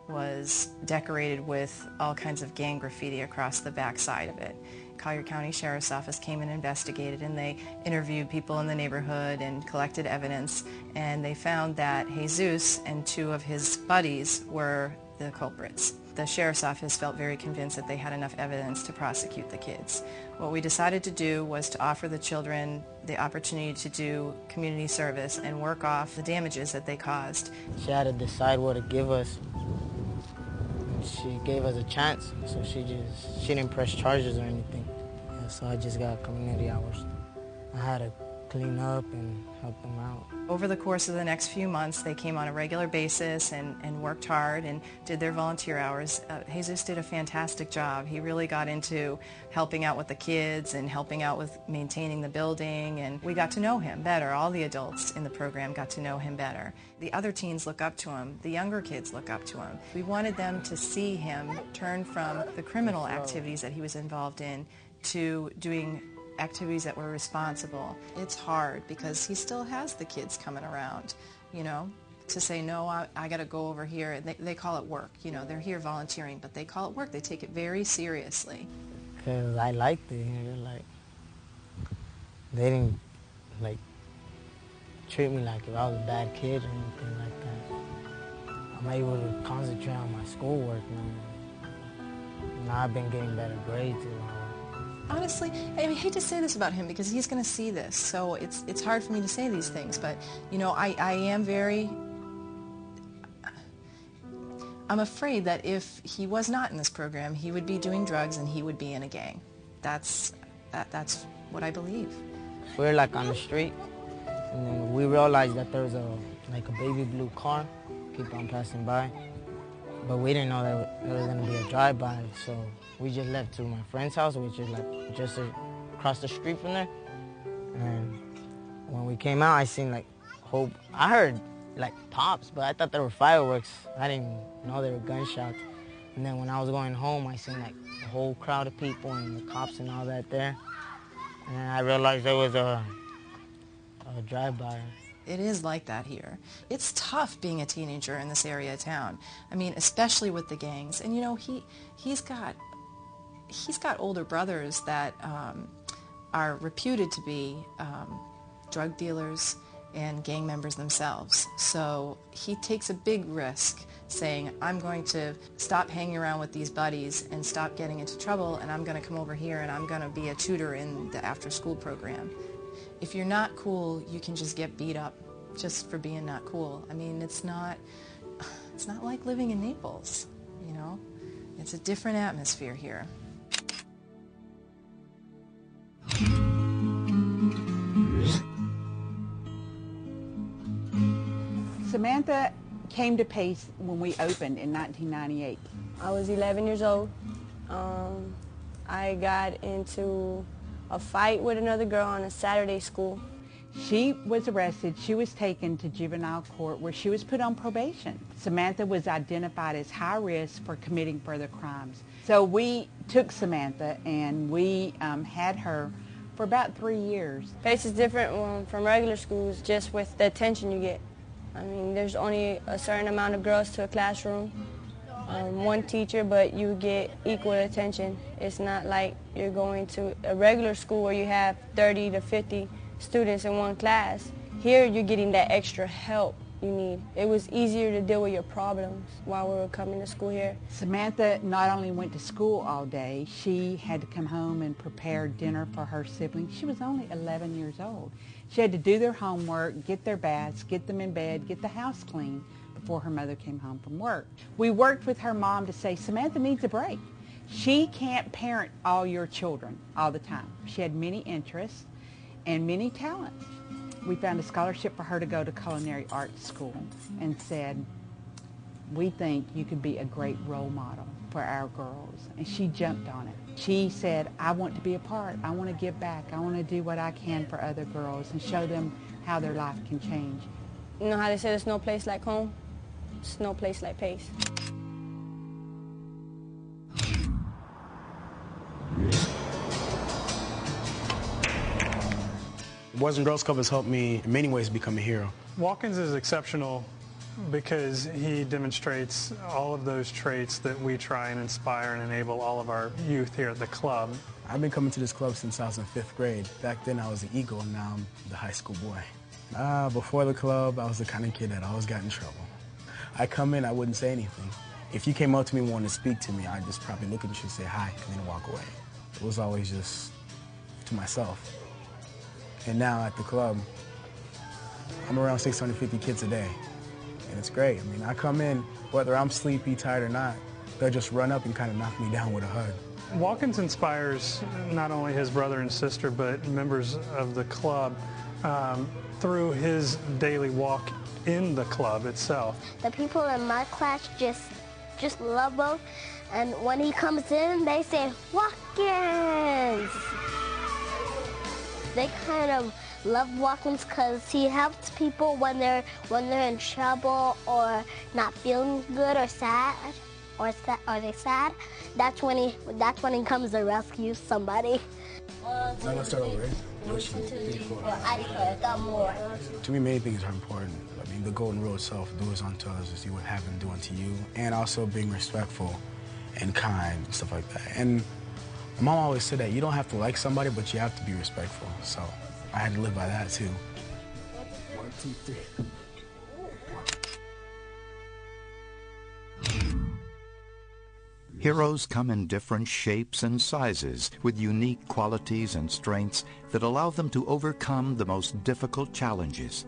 was decorated with all kinds of gang graffiti across the back side of it. Collier County Sheriff's Office came and investigated, and they interviewed people in the neighborhood and collected evidence, and they found that Jesus and two of his buddies were the culprits. The Sheriff's Office felt very convinced that they had enough evidence to prosecute the kids. What we decided to do was to offer the children the opportunity to do community service and work off the damages that they caused. She had to decide what to give us. She gave us a chance, so she didn't press charges or anything. Yeah, so I just got community hours. I had to clean up and help them out. Over the course of the next few months, they came on a regular basis and worked hard and did their volunteer hours. Jesus did a fantastic job. He really got into helping out with the kids and helping out with maintaining the building, and we got to know him better. All the adults in the program got to know him better. The other teens look up to him. The younger kids look up to him. We wanted them to see him turn from the criminal activities that he was involved in to doing activities that were responsible. It's hard because he still has the kids coming around, you know, to say, no, I got to go over here. They call it work. You know, they're here volunteering, but they call it work. They take it very seriously. Because I liked it. You know, like, they didn't, like, treat me like if I was a bad kid or anything like that. I'm able to concentrate on my schoolwork now. Now I've been getting better grades, you know. Honestly, I hate to say this about him because he's going to see this, so it's hard for me to say these things, but, you know, I'm afraid that if he was not in this program, he would be doing drugs and he would be in a gang. That's what I believe. We were like on the street, and then we realized that there was a baby blue car keep on passing by, but we didn't know that there was going to be a drive-by, so we just left to my friend's house, which is like just across the street from there. And when we came out, I seen like I heard like pops, but I thought they were fireworks. I didn't know they were gunshots. And then when I was going home, I seen like a whole crowd of people and the cops and all that there. And I realized there was a drive-by. It is like that here. It's tough being a teenager in this area of town. I mean, especially with the gangs. And you know, he's got older brothers that are reputed to be drug dealers and gang members themselves. So he takes a big risk saying, I'm going to stop hanging around with these buddies and stop getting into trouble, and I'm going to come over here and I'm going to be a tutor in the after-school program. If you're not cool, you can just get beat up just for being not cool. I mean, it's not like living in Naples, you know? It's a different atmosphere here. Samantha came to Pace when we opened in 1998. I was 11 years old. I got into a fight with another girl on a Saturday school. She was arrested. She was taken to juvenile court where she was put on probation. Samantha was identified as high risk for committing further crimes. So we took Samantha and we had her for about 3 years. Pace is different from regular schools just with the attention you get. I mean, there's only a certain amount of girls to a classroom, one teacher, but you get equal attention. It's not like you're going to a regular school where you have 30 to 50 students in one class. Here, you're getting that extra help you need. It was easier to deal with your problems while we were coming to school here. Samantha not only went to school all day, she had to come home and prepare dinner for her siblings. She was only 11 years old. She had to do their homework, get their baths, get them in bed, get the house clean before her mother came home from work. We worked with her mom to say, Samantha needs a break. She can't parent all your children all the time. She had many interests and many talents. We found a scholarship for her to go to culinary arts school and said, we think you could be a great role model for our girls. And she jumped on it. She said, I want to be a part. I want to give back. I want to do what I can for other girls and show them how their life can change. You know how they say there's no place like home? There's no place like Pace. Boys and Girls Club has helped me in many ways become a hero. Watkins is exceptional because he demonstrates all of those traits that we try and inspire and enable all of our youth here at the club. I've been coming to this club since I was in 5th grade. Back then I was an Eagle, and now I'm the high school boy. Before the club, I was the kind of kid that always got in trouble. I come in, I wouldn't say anything. If you came up to me and wanted to speak to me, I'd just probably look at you and say hi, and then walk away. It was always just to myself. And now at the club, I'm around 650 kids a day, and it's great. I mean, I come in, whether I'm sleepy, tired or not, they'll just run up and kind of knock me down with a hug. Watkins inspires not only his brother and sister, but members of the club through his daily walk in the club itself. The people in my class just love him, and when he comes in, they say, Watkins! They kind of love Watkins because he helps people when they're in trouble or not feeling good or sad, or they sad. That's when he comes to rescue somebody. Now let's start over, right? To me, many things are important. I mean, the golden rule itself, do as unto others as you would have them do unto you, and also being respectful and kind and stuff like that. And my mom always said that you don't have to like somebody, but you have to be respectful. So I had to live by that too. 1, 2, 3. Heroes come in different shapes and sizes with unique qualities and strengths that allow them to overcome the most difficult challenges.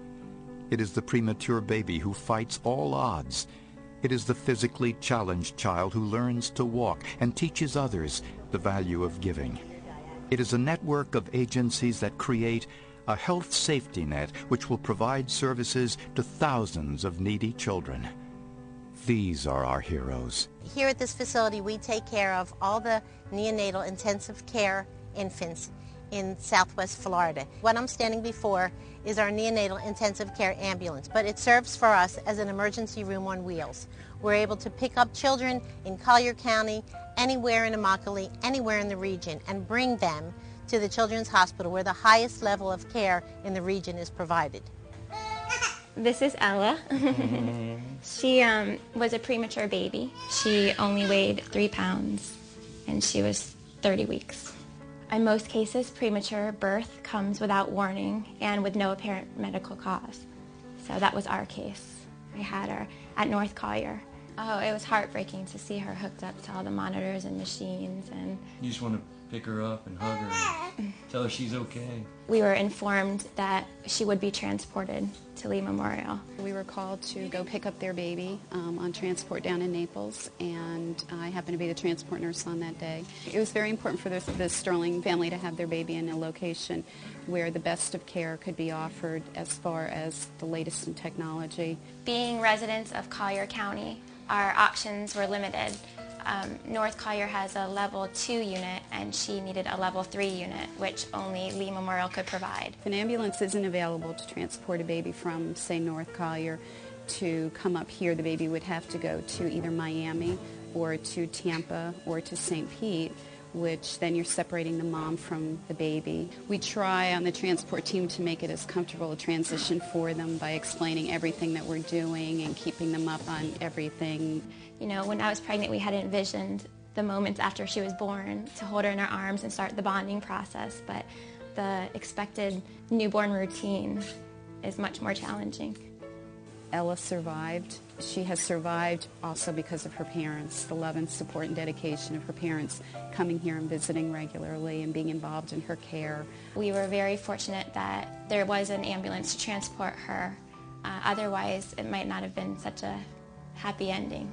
It is the premature baby who fights all odds. It is the physically challenged child who learns to walk and teaches others the value of giving. It is a network of agencies that create a health safety net which will provide services to thousands of needy children. These are our heroes. Here at this facility, we take care of all the neonatal intensive care infants in Southwest Florida. What I'm standing before is our neonatal intensive care ambulance, but it serves for us as an emergency room on wheels. We're able to pick up children in Collier County, anywhere in Immokalee, anywhere in the region, and bring them to the Children's Hospital where the highest level of care in the region is provided. This is Ella. She was a premature baby. She only weighed 3 pounds, and she was 30 weeks. In most cases, premature birth comes without warning and with no apparent medical cause. So that was our case. I had her at North Collier. Oh, it was heartbreaking to see her hooked up to all the monitors and machines. And you just want to pick her up and hug her and tell her she's okay. We were informed that she would be transported to Lee Memorial. We were called to go pick up their baby on transport down in Naples, and I happened to be the transport nurse on that day. It was very important for the Sterling family to have their baby in a location where the best of care could be offered as far as the latest in technology. Being residents of Collier County, our options were limited. North Collier has a level 2 unit, and she needed a level 3 unit, which only Lee Memorial could provide. If an ambulance isn't available to transport a baby from, say, North Collier to come up here, the baby would have to go to either Miami or to Tampa or to St. Pete, which then you're separating the mom from the baby. We try on the transport team to make it as comfortable a transition for them by explaining everything that we're doing and keeping them up on everything. You know, when I was pregnant, we had envisioned the moments after she was born to hold her in our arms and start the bonding process, but the expected newborn routine is much more challenging. Ella survived. She has survived also because of her parents, the love and support and dedication of her parents coming here and visiting regularly and being involved in her care. We were very fortunate that there was an ambulance to transport her. Otherwise, it might not have been such a happy ending.